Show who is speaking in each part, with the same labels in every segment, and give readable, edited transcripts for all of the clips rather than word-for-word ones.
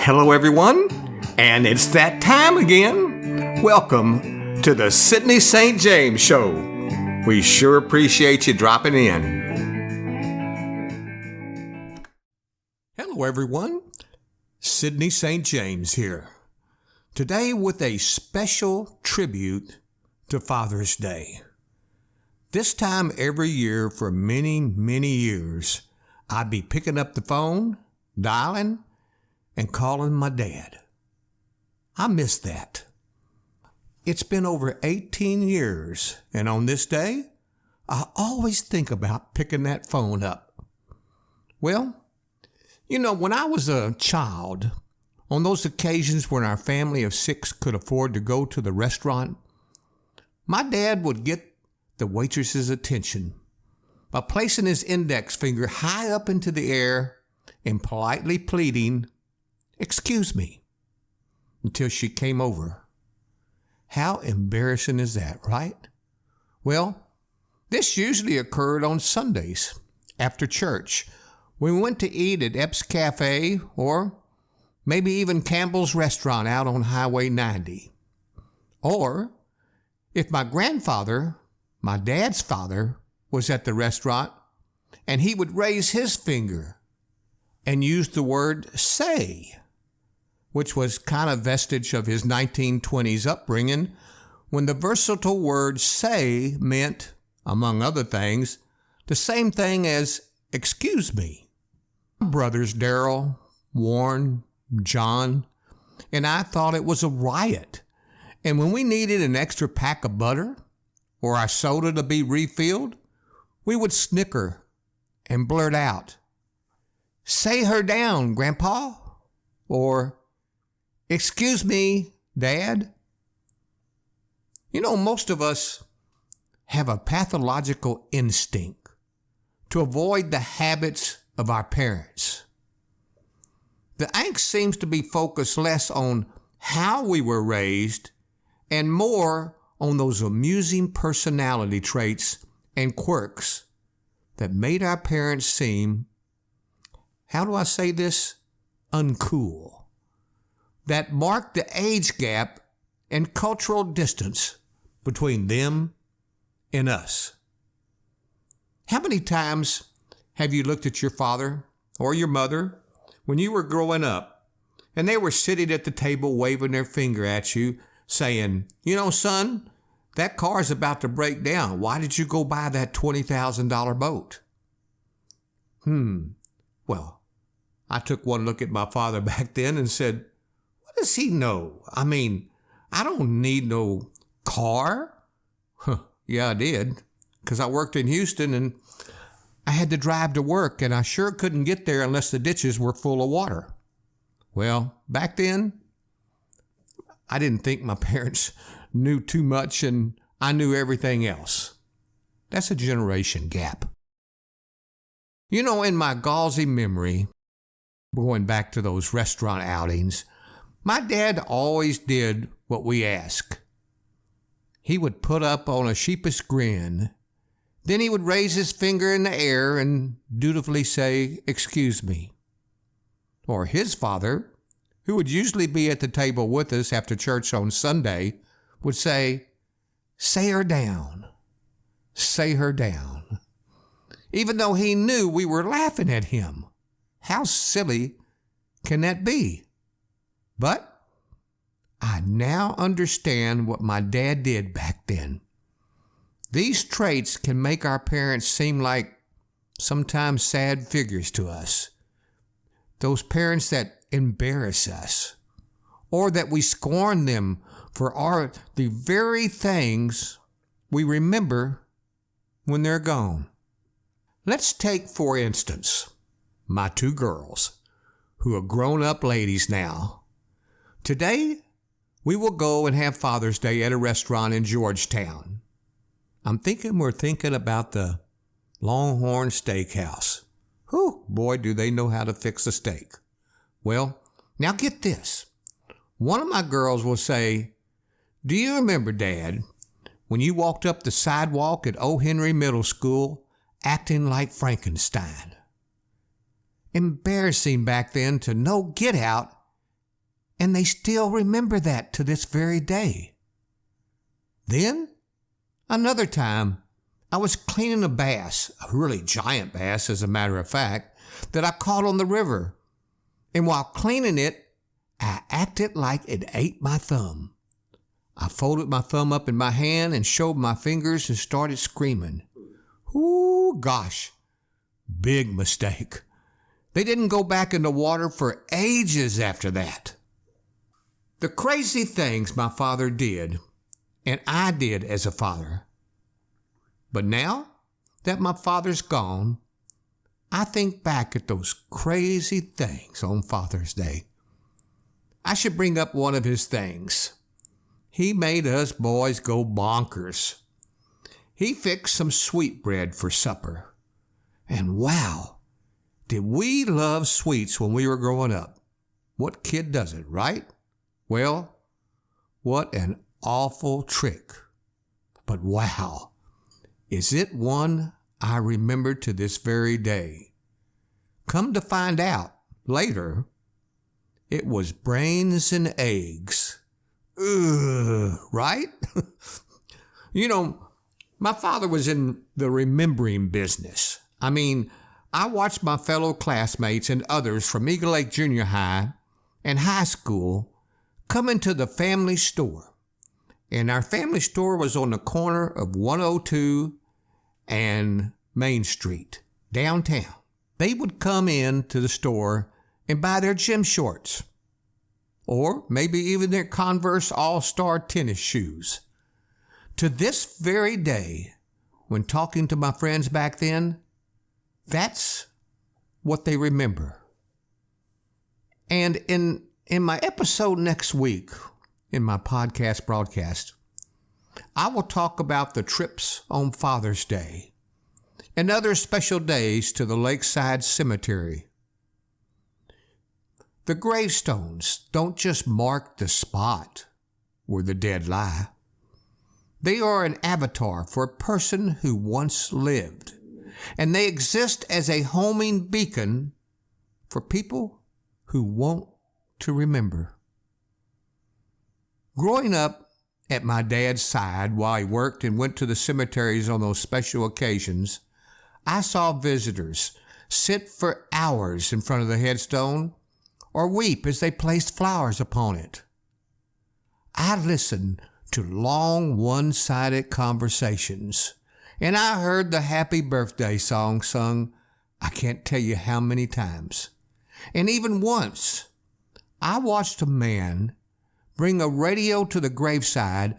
Speaker 1: Hello, everyone, and it's that time again. Welcome to the Sydney St. James Show. We sure appreciate you dropping in. Hello, everyone. Sydney St. James here. Today with a special tribute to Father's Day. This time every year for many, many years, I'd be picking up the phone, dialing, and calling my dad. I miss that. It's been over 18 years, and on this day, I always think about picking that phone up. Well, you know, when I was a child, on those occasions when our family of 6 could afford to go to the restaurant, my dad would get the waitress's attention by placing his index finger high up into the air and politely pleading, "Excuse me," until she came over. How embarrassing is that, right? Well, this usually occurred on Sundays after church when we went to eat at Epps Cafe or maybe even Campbell's Restaurant out on Highway 90. Or if my grandfather, my dad's father, was at the restaurant and he would raise his finger and use the word say, which was kind of vestige of his 1920s upbringing, when the versatile word say meant, among other things, the same thing as excuse me. My brothers Daryl, Warren, John, and I thought it was a riot. And when we needed an extra pack of butter or our soda to be refilled, we would snicker and blurt out, "Say her down, Grandpa," or "Excuse me, Dad." You know, most of us have a pathological instinct to avoid the habits of our parents. The angst seems to be focused less on how we were raised and more on those amusing personality traits and quirks that made our parents seem, how do I say this, uncool, that marked the age gap and cultural distance between them and us. How many times have you looked at your father or your mother when you were growing up and they were sitting at the table waving their finger at you saying, "You know, son, that car's about to break down. Why did you go buy that $20,000 boat?" Well, I took one look at my father back then and said, what does he know? I mean, I don't need no car. Yeah, I did, because I worked in Houston and I had to drive to work, and I sure couldn't get there unless the ditches were full of water. Well, back then, I didn't think my parents knew too much, and I knew everything else. That's a generation gap. You know, in my gauzy memory, going back to those restaurant outings, my dad always did what we asked. He would put up on a sheepish grin. Then he would raise his finger in the air and dutifully say, "Excuse me." Or his father, who would usually be at the table with us after church on Sunday, would say, "Say her down, say her down," even though he knew we were laughing at him. How silly can that be? But I now understand what my dad did back then. These traits can make our parents seem like sometimes sad figures to us. Those parents that embarrass us, or that we scorn them for the very things we remember when they're gone. Let's take, for instance, my 2 girls, who are grown-up ladies now. Today, we will go and have Father's Day at a restaurant in Georgetown. I'm thinking we're thinking about the Longhorn Steakhouse. Whew, boy, do they know how to fix a steak. Well, now get this. One of my girls will say, "Do you remember, Dad, when you walked up the sidewalk at O. Henry Middle School acting like Frankenstein?" Embarrassing back then to no get out and they still remember that to this very day. Then, another time, I was cleaning a bass, a really giant bass as a matter of fact, that I caught on the river. And while cleaning it, I acted like it ate my thumb. I folded my thumb up in my hand and showed my fingers and started screaming. Ooh, gosh, big mistake. They didn't go back in the water for ages after that. The crazy things my father did, and I did as a father. But now that my father's gone, I think back at those crazy things on Father's Day. I should bring up one of his things. He made us boys go bonkers. He fixed some sweetbread for supper. And wow, did we love sweets when we were growing up. What kid doesn't, right? Well, what an awful trick. But wow, is it one I remember to this very day? Come to find out later, it was brains and eggs. Ugh, right? You know, my father was in the remembering business. I mean, I watched my fellow classmates and others from Eagle Lake Junior High and high school come into the family store. And our family store was on the corner of 102 and Main Street, downtown. They would come in to the store and buy their gym shorts, or maybe even their Converse All-Star tennis shoes. To this very day, when talking to my friends back then, that's what they remember. And in my episode next week, in my podcast broadcast, I will talk about the trips on Father's Day and other special days to the Lakeside Cemetery. The gravestones don't just mark the spot where the dead lie. They are an avatar for a person who once lived, and they exist as a homing beacon for people who want to remember. Growing up at my dad's side while he worked and went to the cemeteries on those special occasions, I saw visitors sit for hours in front of the headstone or weep as they placed flowers upon it. I listened to long one-sided conversations, and I heard the happy birthday song sung I can't tell you how many times. And even once, I watched a man bring a radio to the graveside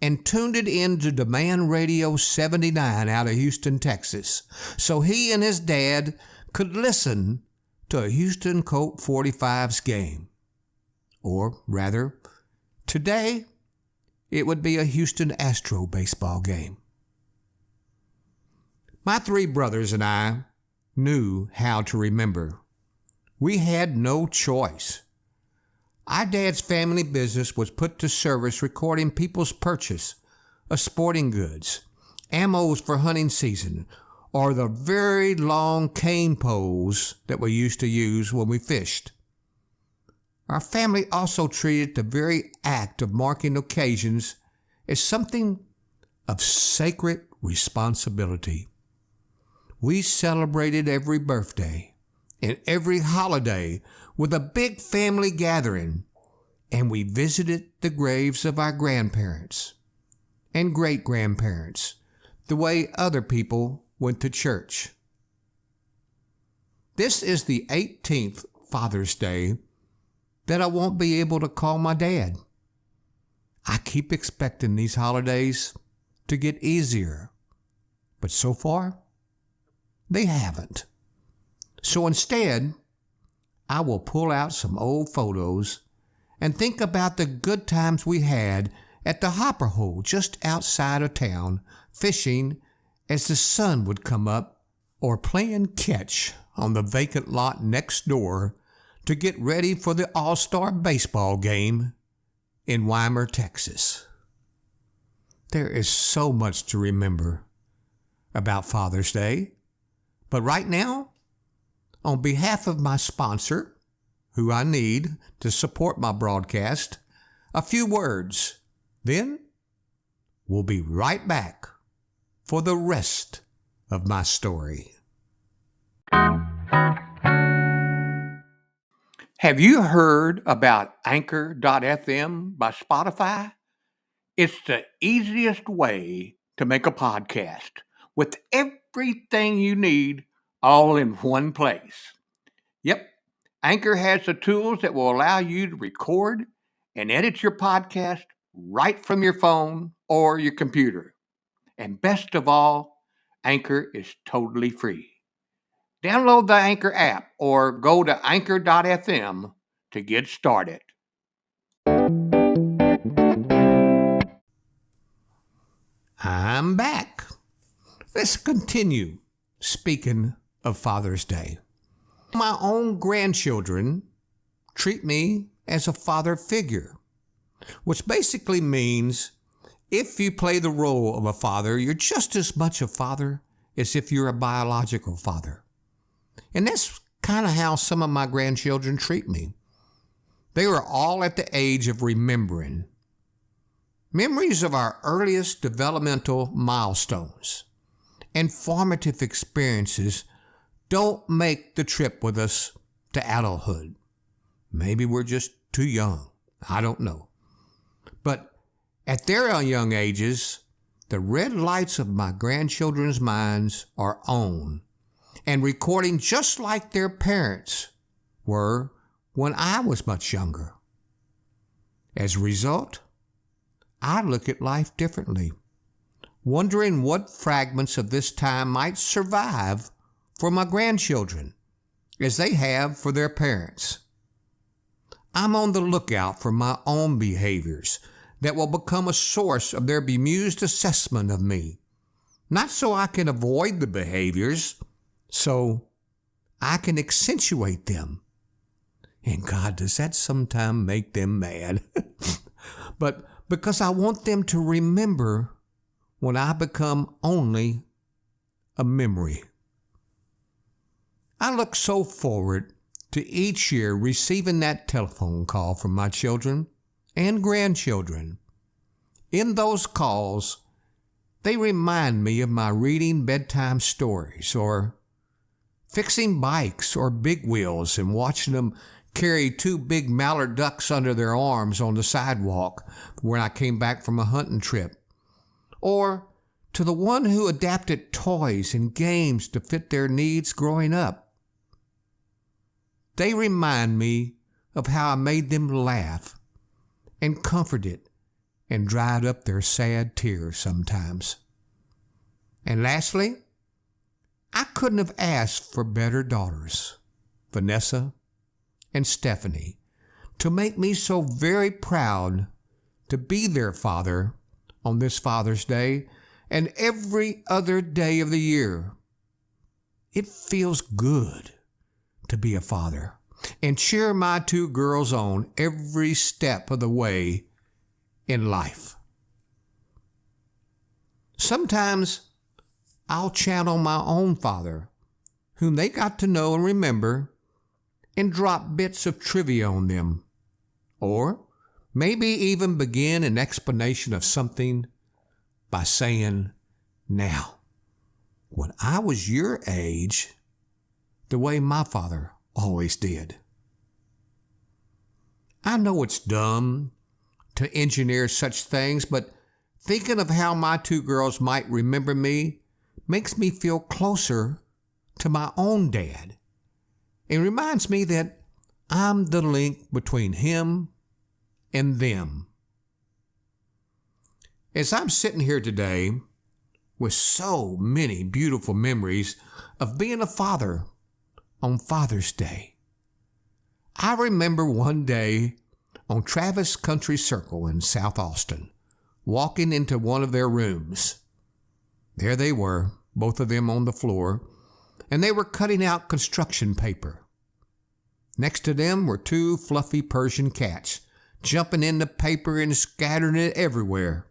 Speaker 1: and tuned it into Demand Radio 79 out of Houston, Texas, so he and his dad could listen to a Houston Colt 45's game. Or rather, today, it would be a Houston Astro baseball game. My three brothers and I knew how to remember. We had no choice. Our dad's family business was put to service recording people's purchase of sporting goods, ammos for hunting season, or the very long cane poles that we used to use when we fished. Our family also treated the very act of marking occasions as something of sacred responsibility. We celebrated every birthday and every holiday with a big family gathering, and we visited the graves of our grandparents and great-grandparents the way other people went to church. This is the 18th Father's Day that I won't be able to call my dad. I keep expecting these holidays to get easier, but so far, they haven't. So instead, I will pull out some old photos and think about the good times we had at the hopper hole just outside of town, fishing as the sun would come up, or playing catch on the vacant lot next door to get ready for the All-Star baseball game in Weimar, Texas. There is so much to remember about Father's Day, but right now, on behalf of my sponsor, who I need to support my broadcast, a few words. Then we'll be right back for the rest of my story. Have you heard about Anchor.fm by Spotify? It's the easiest way to make a podcast with everything you need all in one place. Yep, Anchor has the tools that will allow you to record and edit your podcast right from your phone or your computer. And best of all, Anchor is totally free. Download the Anchor app or go to anchor.fm to get started. I'm back. Let's continue speaking of Father's Day. My own grandchildren treat me as a father figure, which basically means if you play the role of a father, you're just as much a father as if you're a biological father. And that's kind of how some of my grandchildren treat me. They are all at the age of remembering. Memories of our earliest developmental milestones and formative experiences don't make the trip with us to adulthood. Maybe we're just too young. I don't know. But at their young ages, the red lights of my grandchildren's minds are on and recording just like their parents were when I was much younger. As a result, I look at life differently, wondering what fragments of this time might survive for my grandchildren as they have for their parents. I'm on the lookout for my own behaviors that will become a source of their bemused assessment of me, not so I can avoid the behaviors, so I can accentuate them. And God, does that sometimes make them mad? But because I want them to remember when I become only a memory. I look so forward to each year receiving that telephone call from my children and grandchildren. In those calls, they remind me of my reading bedtime stories or fixing bikes or big wheels and watching them carry 2 big mallard ducks under their arms on the sidewalk when I came back from a hunting trip. Or to the one who adapted toys and games to fit their needs growing up. They remind me of how I made them laugh and comforted and dried up their sad tears sometimes. And lastly, I couldn't have asked for better daughters, Vanessa and Stephanie, to make me so very proud to be their father on this Father's Day and every other day of the year. It feels good to be a father and cheer my 2 girls on every step of the way in life. Sometimes I'll channel my own father, whom they got to know and remember, and drop bits of trivia on them, or maybe even begin an explanation of something by saying, now, when I was your age, the way my father always did. I know it's dumb to engineer such things, but thinking of how my 2 girls might remember me makes me feel closer to my own dad. It reminds me that I'm the link between him and them. As I'm sitting here today with so many beautiful memories of being a father on Father's Day, I remember one day on Travis Country Circle in South Austin, walking into one of their rooms. There they were, both of them on the floor, and they were cutting out construction paper. Next to them were 2 fluffy Persian cats, jumping in the paper and scattering it everywhere.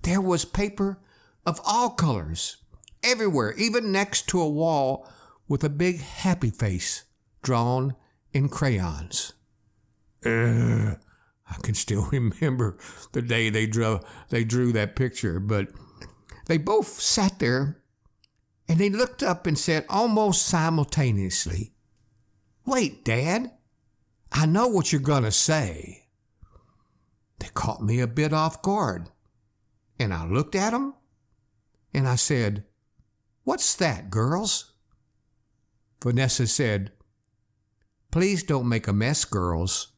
Speaker 1: There was paper of all colors, everywhere, even next to a wall with a big happy face drawn in crayons. I can still remember the day they drew that picture, but they both sat there and they looked up and said almost simultaneously, "Wait, Dad, I know what you're going to say." They caught me a bit off guard, and I looked at them and I said, "What's that, girls?" Vanessa said, "Please don't make a mess, girls."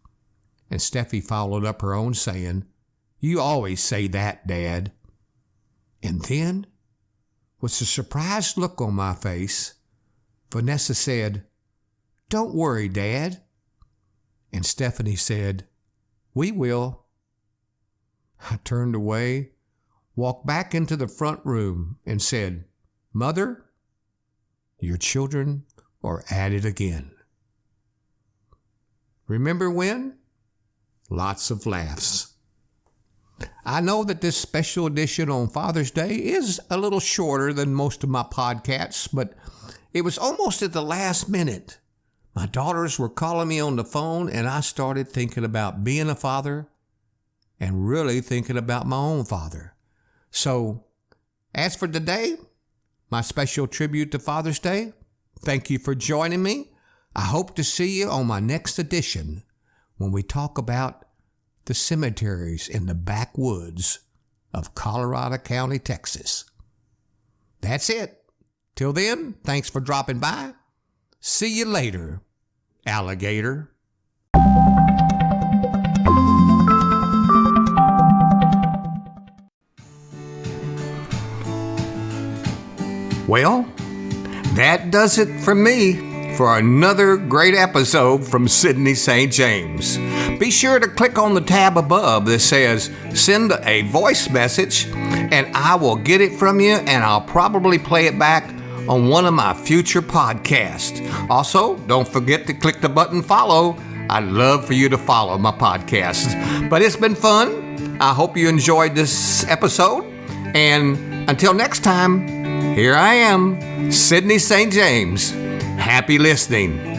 Speaker 1: And Steffi followed up her own saying, "You always say that, Dad." And then, with a surprised look on my face, Vanessa said, "Don't worry, Dad." And Stephanie said, "We will." I turned away, walked back into the front room, and said, "Mother, your children are at it again." Remember when? Lots of laughs. I know that this special edition on Father's Day is a little shorter than most of my podcasts, but it was almost at the last minute. My daughters were calling me on the phone, and I started thinking about being a father and really thinking about my own father. So, as for today, my special tribute to Father's Day, thank you for joining me. I hope to see you on my next edition when we talk about the cemeteries in the backwoods of Colorado County, Texas. That's it. Till then, thanks for dropping by. See you later, alligator. Well, that does it for me for another great episode from Sidney St. James. Be sure to click on the tab above that says send a voice message, and I will get it from you, and I'll probably play it back on one of my future podcasts. Also, don't forget to click the button follow. I'd love for you to follow my podcast. But it's been fun. I hope you enjoyed this episode. And until next time, here I am, Sidney St. James. Happy listening.